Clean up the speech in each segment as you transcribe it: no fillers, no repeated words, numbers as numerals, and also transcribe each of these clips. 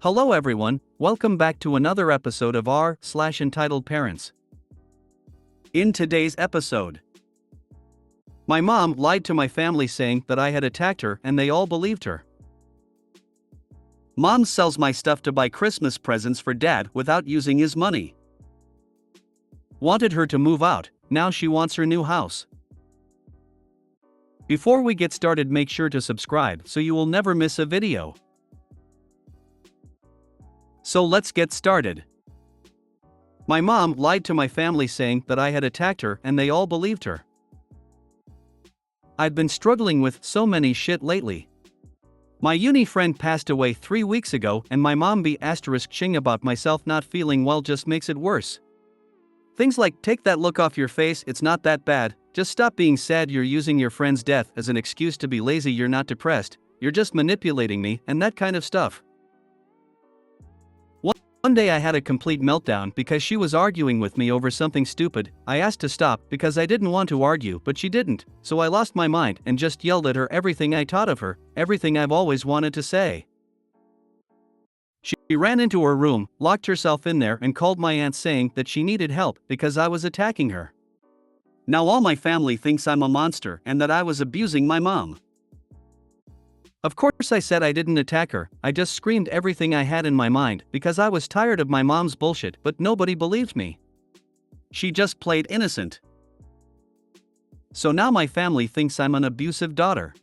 Hello everyone, welcome back to another episode of r/Entitled Parents. In today's episode, my mom lied to my family saying that I had attacked her and they all believed her. Mom sells my stuff to buy Christmas presents for dad without using his money. Wanted her to move out, now she wants her new house. Before we get started, make sure to subscribe so you will never miss a video. So let's get started. My mom lied to my family saying that I had attacked her and they all believed her. I've been struggling with so many shit lately. My uni friend passed away 3 weeks ago and my mom ***ing about myself not feeling well just makes it worse. Things like, take that look off your face, it's not that bad, just stop being sad, you're using your friend's death as an excuse to be lazy, you're not depressed, you're just manipulating me, and that kind of stuff. One day I had a complete meltdown because she was arguing with me over something stupid. I asked to stop because I didn't want to argue, but she didn't, so I lost my mind and just yelled at her everything I taught of her, everything I've always wanted to say. She ran into her room, locked herself in there and called my aunt saying that she needed help because I was attacking her. Now all my family thinks I'm a monster and that I was abusing my mom. Of course I said I didn't attack her, I just screamed everything I had in my mind because I was tired of my mom's bullshit, but nobody believed me. She just played innocent. So now my family thinks I'm an abusive daughter.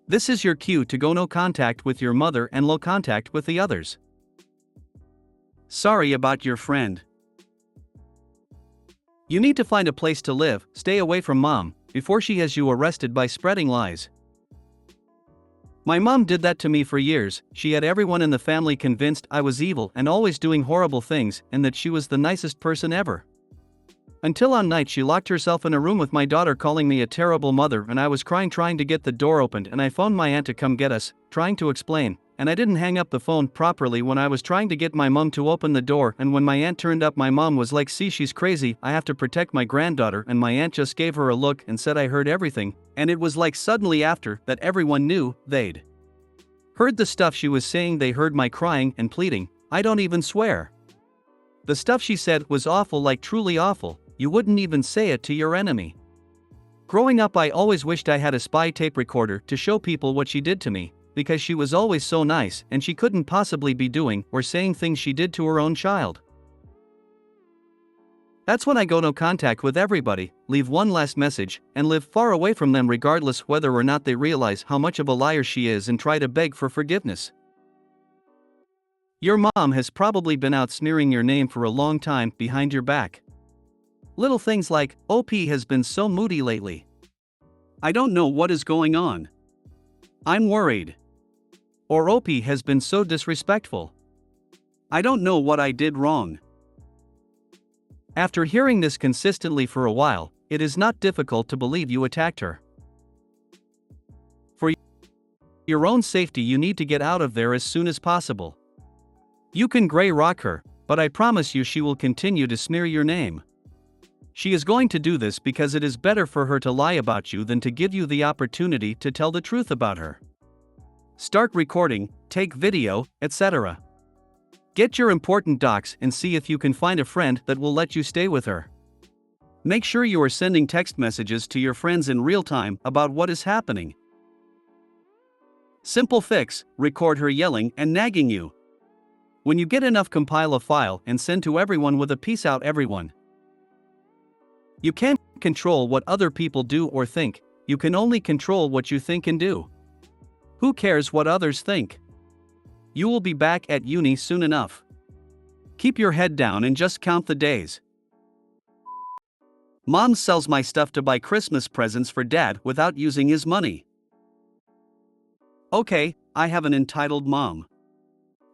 This is your cue to go no contact with your mother and low contact with the others. Sorry about your friend. You need to find a place to live, stay away from mom, before she has you arrested by spreading lies. My mom did that to me for years. She had everyone in the family convinced I was evil and always doing horrible things and that she was the nicest person ever. Until one night she locked herself in a room with my daughter calling me a terrible mother and I was crying trying to get the door opened and I phoned my aunt to come get us, trying to explain, and I didn't hang up the phone properly when I was trying to get my mom to open the door, and when my aunt turned up my mom was like, see, she's crazy, I have to protect my granddaughter, and my aunt just gave her a look and said I heard everything, and it was like suddenly after that everyone knew they'd heard the stuff she was saying. They heard my crying and pleading, I don't even swear. The stuff she said was awful, like truly awful, you wouldn't even say it to your enemy. Growing up I always wished I had a spy tape recorder to show people what she did to me, because she was always so nice and she couldn't possibly be doing or saying things she did to her own child. That's when I go no contact with everybody, leave one last message, and live far away from them regardless whether or not they realize how much of a liar she is and try to beg for forgiveness. Your mom has probably been out smearing your name for a long time behind your back. Little things like, OP has been so moody lately. I don't know what is going on. I'm worried. Or OP has been so disrespectful. I don't know what I did wrong. After hearing this consistently for a while, it is not difficult to believe you attacked her. For your own safety you need to get out of there as soon as possible. You can gray rock her, but I promise you she will continue to smear your name. She is going to do this because it is better for her to lie about you than to give you the opportunity to tell the truth about her. Start recording, take video, etc. Get your important docs and see if you can find a friend that will let you stay with her. Make sure you are sending text messages to your friends in real time about what is happening. Simple fix, record her yelling and nagging you. When you get enough, compile a file and send to everyone with a peace out everyone. You can't control what other people do or think, you can only control what you think and do. Who cares what others think? You will be back at uni soon enough. Keep your head down and just count the days. Mom sells my stuff to buy Christmas presents for dad without using his money. Okay, I have an entitled mom.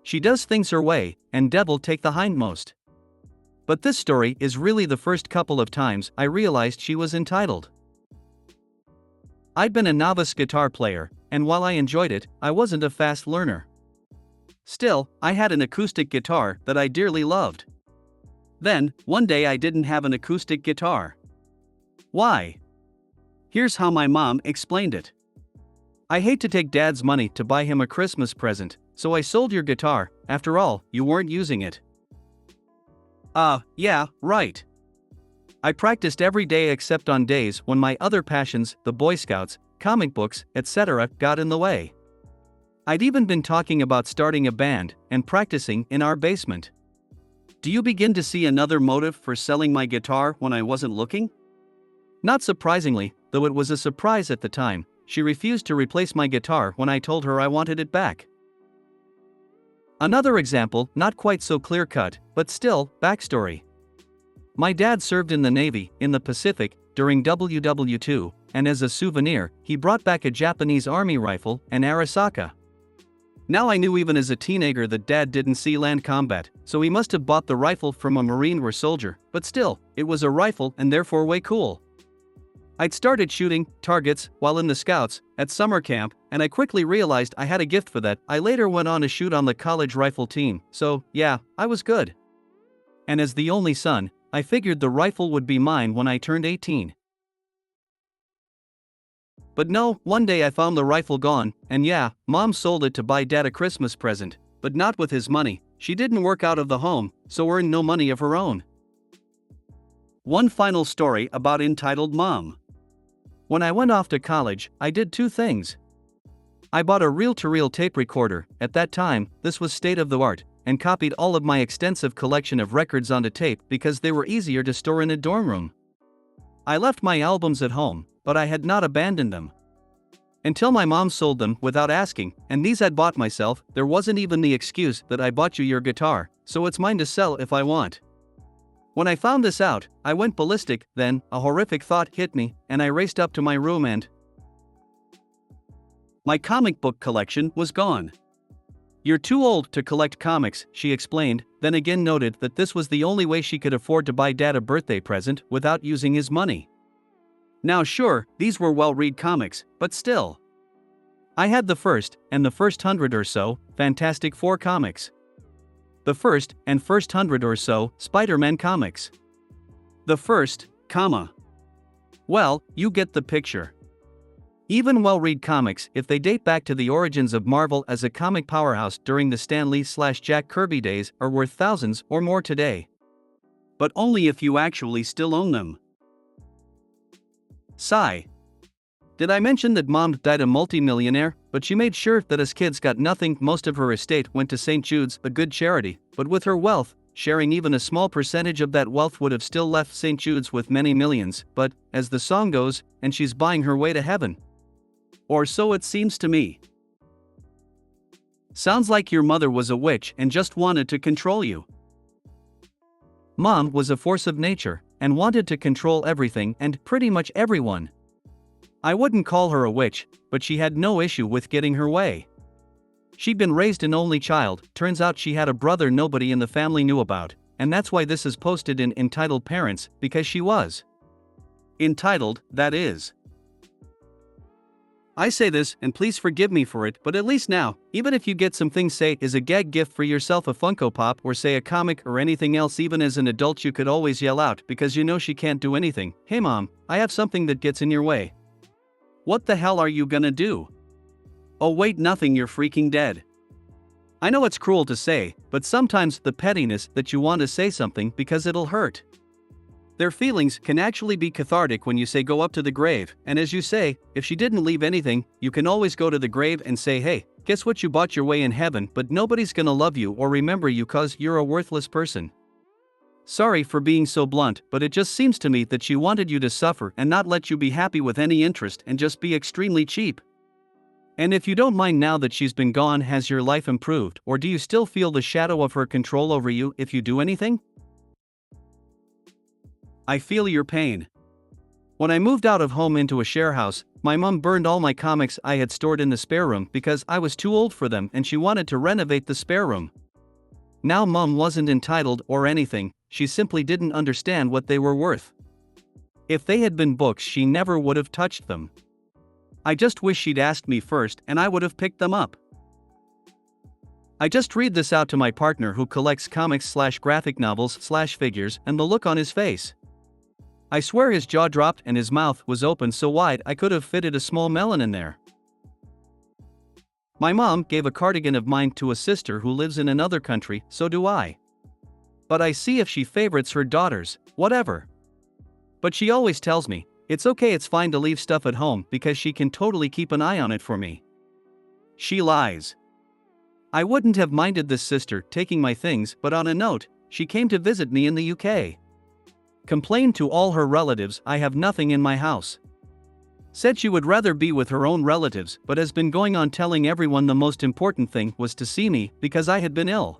She does things her way, and devil take the hindmost. But this story is really the first couple of times I realized she was entitled. I'd been a novice guitar player, and while I enjoyed it, I wasn't a fast learner. Still, I had an acoustic guitar that I dearly loved. Then, one day I didn't have an acoustic guitar. Why? Here's how my mom explained it. I hate to take dad's money to buy him a Christmas present, So I sold your guitar, after all, you weren't using it. Yeah, right. I practiced every day except on days when my other passions, the Boy Scouts, comic books, etc., got in the way. I'd even been talking about starting a band and practicing in our basement. Do you begin to see another motive for selling my guitar when I wasn't looking? Not surprisingly, though it was a surprise at the time, she refused to replace my guitar when I told her I wanted it back. Another example, not quite so clear-cut, but still, backstory. My dad served in the Navy, in the Pacific, during WW II, and as a souvenir, he brought back a Japanese Army rifle, an Arisaka. Now I knew even as a teenager that Dad didn't see land combat, so he must have bought the rifle from a Marine or soldier, but still, it was a rifle and therefore way cool. I'd started shooting targets while in the Scouts at summer camp, and I quickly realized I had a gift for that. I later went on to shoot on the college rifle team, so yeah, I was good. And as the only son, I figured the rifle would be mine when I turned 18. But no, one day I found the rifle gone, and yeah, Mom sold it to buy Dad a Christmas present, but not with his money. She didn't work out of the home, so earned no money of her own. One final story about entitled Mom. When I went off to college, I did two things. I bought a reel-to-reel tape recorder. At that time, this was state-of-the-art, and copied all of my extensive collection of records onto tape because they were easier to store in a dorm room. I left my albums at home, but I had not abandoned them. Until my mom sold them without asking, and these I'd bought myself. There wasn't even the excuse that I bought you your guitar, so it's mine to sell if I want. When I found this out, I went ballistic. Then, a horrific thought hit me, and I raced up to my room and my comic book collection was gone. "You're too old to collect comics," she explained, then again noted that this was the only way she could afford to buy Dad a birthday present without using his money. Now sure, these were well-read comics, but still. I had the first, and the first 100 or so, Fantastic Four comics. The first, and first 100 or so, Spider-Man comics. The first, well, you get the picture. Even well-read comics, if they date back to the origins of Marvel as a comic powerhouse during the Stan Lee/Jack Kirby days, are worth thousands or more today. But only if you actually still own them. Sigh. Did I mention that Mom died a multi-millionaire, but she made sure that us kids got nothing? Most of her estate went to St. Jude's, a good charity, but with her wealth, sharing even a small percentage of that wealth would have still left St. Jude's with many millions. But, as the song goes, and she's buying her way to heaven. Or so it seems to me. Sounds like your mother was a witch and just wanted to control you. Mom was a force of nature, and wanted to control everything and pretty much everyone. I wouldn't call her a witch, but she had no issue with getting her way. She'd been raised an only child. Turns out she had a brother nobody in the family knew about, and that's why this is posted in Entitled Parents, because she was entitled, that is. I say this, and please forgive me for it, but at least now, even if you get some things, say is a gag gift for yourself, a Funko Pop, or say a comic or anything else, even as an adult you could always yell out because you know she can't do anything, "Hey Mom, I have something that gets in your way." What the hell are you gonna do? Oh wait, nothing, you're freaking dead. I know it's cruel to say, but sometimes the pettiness that you want to say something because it'll hurt. Their feelings can actually be cathartic when you say go up to the grave, and as you say, if she didn't leave anything, you can always go to the grave and say, hey, guess what, you bought your way in heaven, but nobody's gonna love you or remember you cause you're a worthless person. Sorry for being so blunt, but it just seems to me that she wanted you to suffer and not let you be happy with any interest and just be extremely cheap. And if you don't mind now that she's been gone, has your life improved, or do you still feel the shadow of her control over you if you do anything? I feel your pain. When I moved out of home into a share house, my mom burned all my comics I had stored in the spare room because I was too old for them and she wanted to renovate the spare room. Now Mom wasn't entitled or anything, she simply didn't understand what they were worth. If they had been books, she never would have touched them. I just wish she'd asked me first and I would have picked them up. I just read this out to my partner who collects comics/graphic novels/figures, and the look on his face. I swear his jaw dropped and his mouth was open so wide I could have fitted a small melon in there. My mom gave a cardigan of mine to a sister who lives in another country, so do I. But I see if she favorites her daughters, whatever. But she always tells me, it's okay, it's fine to leave stuff at home because she can totally keep an eye on it for me. She lies. I wouldn't have minded this sister taking my things, but on a note, she came to visit me in the UK. Complained to all her relatives I have nothing in my house. Said she would rather be with her own relatives, but has been going on telling everyone the most important thing was to see me because I had been ill.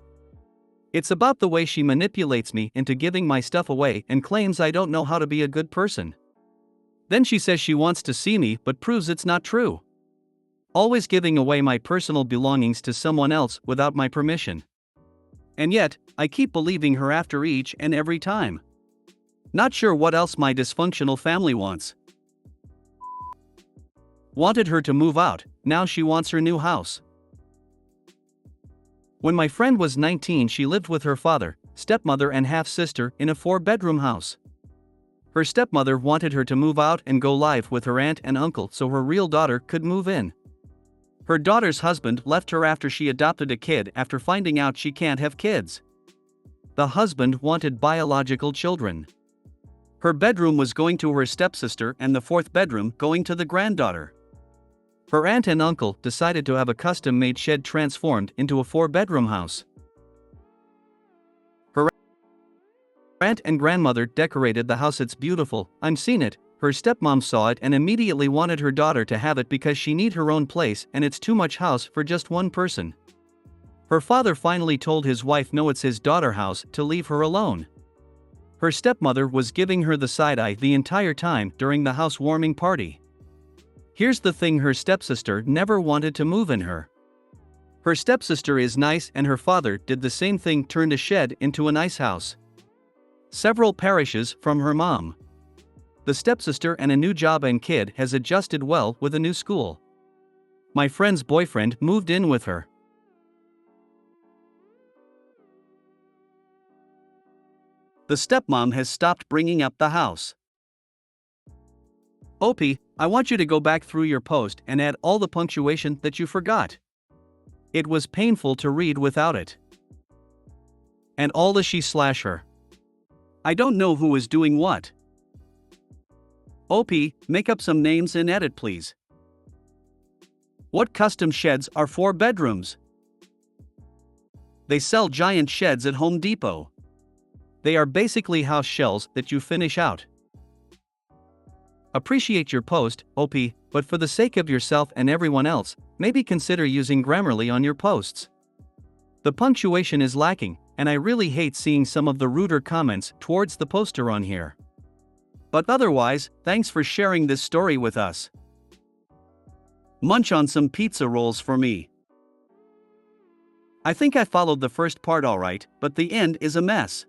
It's about the way she manipulates me into giving my stuff away and claims I don't know how to be a good person. Then she says she wants to see me but proves it's not true. Always giving away my personal belongings to someone else without my permission. And yet, I keep believing her after each and every time. Not sure what else my dysfunctional family wants. Wanted her to move out, now she wants her new house. When my friend was 19, she lived with her father, stepmother and half-sister in a 4-bedroom house. Her stepmother wanted her to move out and go live with her aunt and uncle so her real daughter could move in. Her daughter's husband left her after she adopted a kid after finding out she can't have kids. The husband wanted biological children. Her bedroom was going to her stepsister and the 4th bedroom going to the granddaughter. Her aunt and uncle decided to have a custom-made shed transformed into a 4-bedroom house. Her aunt and grandmother decorated the house. It's beautiful, I'm seen it. Her stepmom saw it and immediately wanted her daughter to have it because she need her own place and it's too much house for just one person. Her father finally told his wife no, it's his daughter's house, to leave her alone. Her stepmother was giving her the side eye the entire time during the housewarming party. Here's the thing, her stepsister never wanted to move in her. Her stepsister is nice and her father did the same thing, turned a shed into a nice house. Several parishes from her mom. The stepsister and a new job and kid has adjusted well with a new school. My friend's boyfriend moved in with her. The stepmom has stopped bringing up the house. OP, I want you to go back through your post and add all the punctuation that you forgot. It was painful to read without it. And all the she/her. I don't know who is doing what. OP, make up some names and edit please. What custom sheds are 4 bedrooms? They sell giant sheds at Home Depot. They are basically house shells that you finish out. Appreciate your post, OP, but for the sake of yourself and everyone else, maybe consider using Grammarly on your posts. The punctuation is lacking, and I really hate seeing some of the ruder comments towards the poster on here. But otherwise, thanks for sharing this story with us. Munch on some pizza rolls for me. I think I followed the first part alright, but the end is a mess.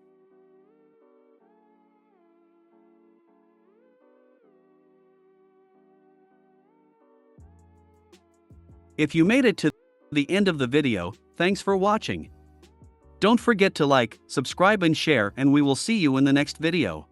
If you made it to the end of the video, thanks for watching. Don't forget to like, subscribe and share, and we will see you in the next video.